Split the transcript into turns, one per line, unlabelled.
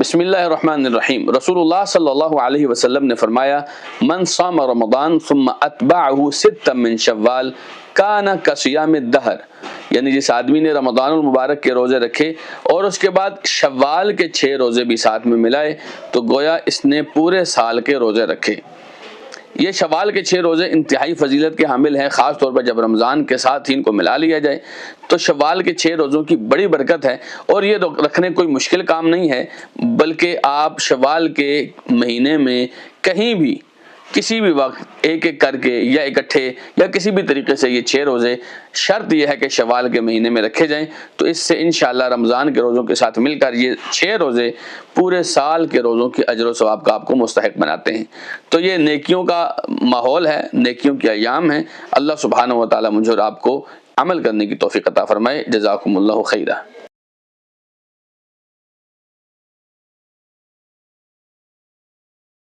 بسم اللہ الرحمن الرحیم۔ رسول اللہ صلی اللہ علیہ وسلم نے فرمایا، من صام رمضان ثم اتبعہ ستا من شوال کان کصیام الدہر، یعنی جس آدمی نے رمضان المبارک کے روزے رکھے اور اس کے بعد شوال کے 6 روزے بھی ساتھ میں ملائے تو گویا اس نے پورے سال کے روزے رکھے۔ یہ شوال کے 6 روزے انتہائی فضیلت کے حامل ہیں، خاص طور پر جب رمضان کے ساتھ ہی ان کو ملا لیا جائے تو شوال کے 6 روزوں کی بڑی برکت ہے، اور یہ رکھنے کوئی مشکل کام نہیں ہے، بلکہ آپ شوال کے مہینے میں کہیں بھی کسی بھی وقت ایک ایک کر کے یا اکٹھے یا کسی بھی طریقے سے یہ 6 روزے، شرط یہ ہے کہ شوال کے مہینے میں رکھے جائیں، تو اس سے انشاءاللہ رمضان کے روزوں کے ساتھ مل کر یہ 6 روزے پورے سال کے روزوں کی اجر و ثواب کا آپ کو مستحق بناتے ہیں۔ تو یہ نیکیوں کا ماحول ہے، نیکیوں کے ایام ہیں۔ اللہ سبحانہ و تعالی مجھے اور آپ کو عمل کرنے کی توفیق عطا فرمائے۔ جزاکم اللہ خیرہ۔